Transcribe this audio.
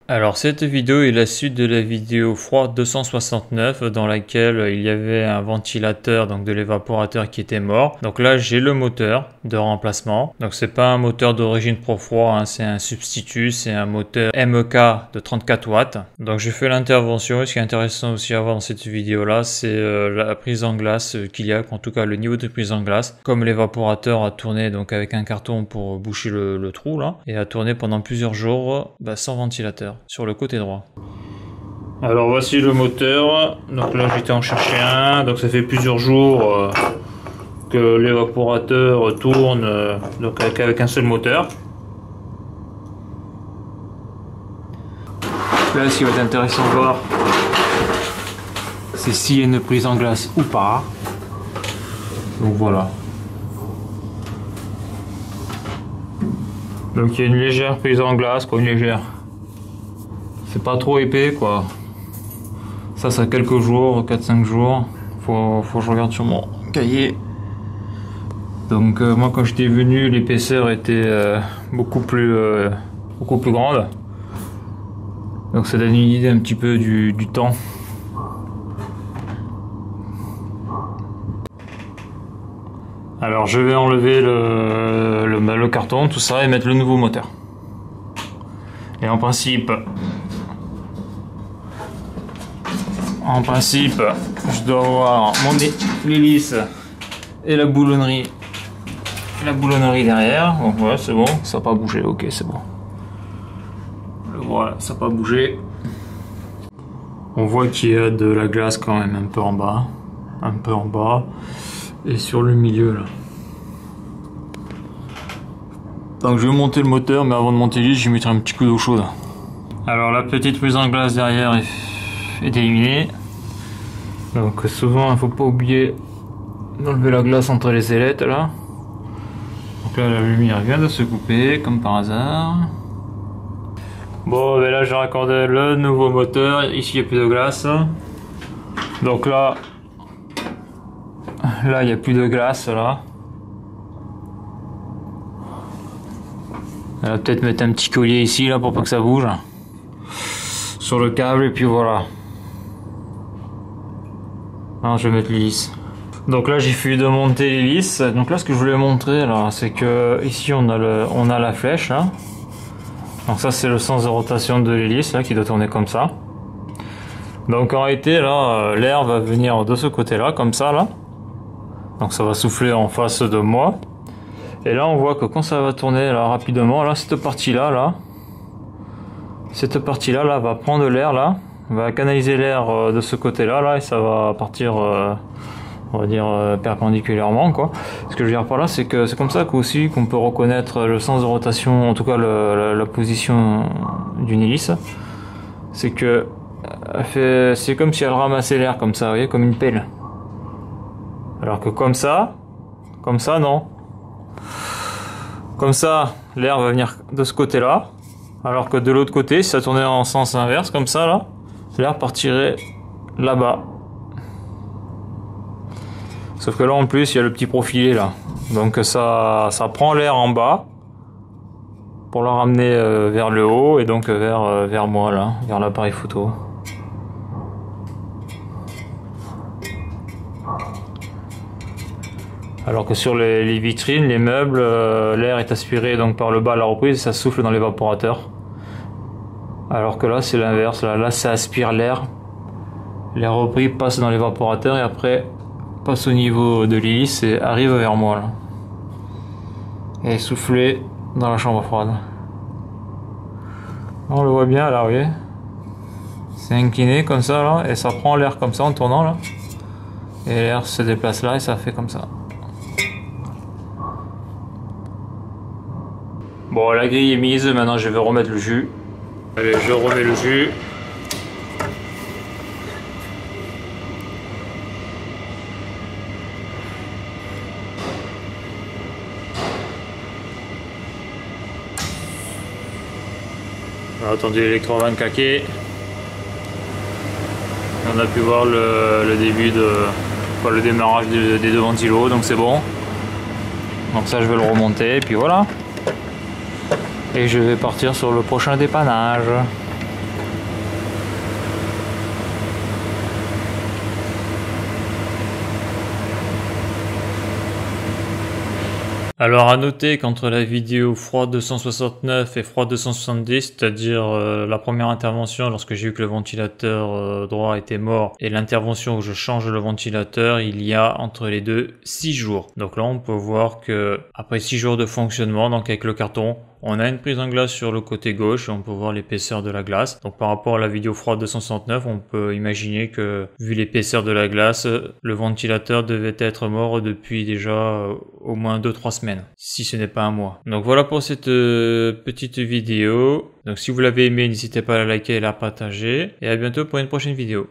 Alors cette vidéo est la suite de la vidéo froid 269 dans laquelle il y avait un ventilateur donc de l'évaporateur qui était mort. Donc là j'ai le moteur de remplacement. Donc c'est pas un moteur d'origine Profroid, hein, c'est un substitut, c'est un moteur MEK de 34 watts. Donc je fais l'intervention et ce qui est intéressant aussi à voir dans cette vidéo là c'est la prise en glace qu'il y a, en tout cas le niveau de prise en glace. Comme l'évaporateur a tourné donc avec un carton pour boucher le trou là et a tourné pendant plusieurs jours sans ventilateur sur le côté droit. Alors voici le moteur, donc là j'étais en chercher un, donc ça fait plusieurs jours que l'évaporateur tourne donc avec un seul moteur. Là ce qui va être intéressant de voir c'est s'il y a une prise en glace ou pas. Donc voilà. Donc il y a une légère prise en glace, quoi, une légère. C'est pas trop épais quoi. Ça a quelques jours, 4-5 jours. Faut que je regarde sur mon cahier. Donc moi quand j'étais venu l'épaisseur était beaucoup plus grande. Donc ça donne une idée un petit peu du temps. Alors je vais enlever le carton, tout ça et mettre le nouveau moteur. Et en principe, je dois avoir l'hélice et la boulonnerie derrière. Bon, ouais, c'est bon, ça n'a pas bougé, ok, c'est bon. Voilà, ça n'a pas bougé. On voit qu'il y a de la glace quand même un peu en bas, et sur le milieu là. Donc je vais monter le moteur, mais avant de monter l'hélice, je vais mettre un petit coup d'eau chaude. Alors la petite prise en glace derrière est éliminée. Donc souvent il ne faut pas oublier d'enlever la glace entre les ailettes là. Donc là la lumière vient de se couper comme par hasard. Bon ben là j'ai raccordé le nouveau moteur, ici il n'y a plus de glace. Donc là il n'y a plus de glace là. On va peut-être mettre un petit collier ici là pour pas que ça bouge sur le câble et puis voilà. Non, je vais mettre l'hélice. Donc là j'ai fini de monter l'hélice. Donc là ce que je voulais montrer alors c'est que ici on a la flèche là. Donc ça c'est le sens de rotation de l'hélice là qui doit tourner comme ça. Donc en réalité là l'air va venir de ce côté là comme ça là. Donc ça va souffler en face de moi. Et là on voit que quand ça va tourner là rapidement là cette partie là va prendre l'air là. Va canaliser l'air de ce côté là et ça va partir on va dire perpendiculairement quoi. Ce que je veux dire par là c'est que c'est comme ça qu'aussi qu'on peut reconnaître le sens de rotation, en tout cas la position d'une hélice. C'est que c'est comme si elle ramassait l'air comme ça, vous voyez, comme une pelle. Alors que comme ça non. Comme ça l'air va venir de ce côté là, alors que de l'autre côté si ça tournait en sens inverse comme ça là, l'air partirait là-bas. Sauf que là en plus il y a le petit profilet là. Donc ça prend l'air en bas pour le ramener vers le haut et donc vers moi là, vers l'appareil photo. Alors que sur les vitrines, les meubles, l'air est aspiré donc par le bas à la reprise et ça souffle dans l'évaporateur. Alors que là c'est l'inverse, là ça aspire l'air. L'air repris passe dans l'évaporateur et après passe au niveau de l'hélice et arrive vers moi là. Et souffler dans la chambre froide. On le voit bien là, vous voyez. C'est incliné comme ça là et ça prend l'air comme ça en tournant là. Et l'air se déplace là et ça fait comme ça. Bon, la grille est mise, maintenant je vais remettre le jus. Allez, je remets le jus. On a attendu l'électromagnétique claquer. On a pu voir le début le démarrage des deux ventilos, donc c'est bon. Donc ça je vais le remonter et puis voilà. Et je vais partir sur le prochain dépannage. Alors à noter qu'entre la vidéo froid 269 et froid 270, c'est-à-dire la première intervention lorsque j'ai vu que le ventilateur droit était mort et l'intervention où je change le ventilateur, il y a entre les deux 6 jours. Donc là on peut voir que après 6 jours de fonctionnement, donc avec le carton, on a une prise en glace sur le côté gauche et on peut voir l'épaisseur de la glace. Donc par rapport à la vidéo froid 269, on peut imaginer que vu l'épaisseur de la glace, le ventilateur devait être mort depuis déjà au moins 2-3 semaines, si ce n'est pas un mois. Donc voilà pour cette petite vidéo. Donc si vous l'avez aimé, n'hésitez pas à la liker et à la partager. Et à bientôt pour une prochaine vidéo.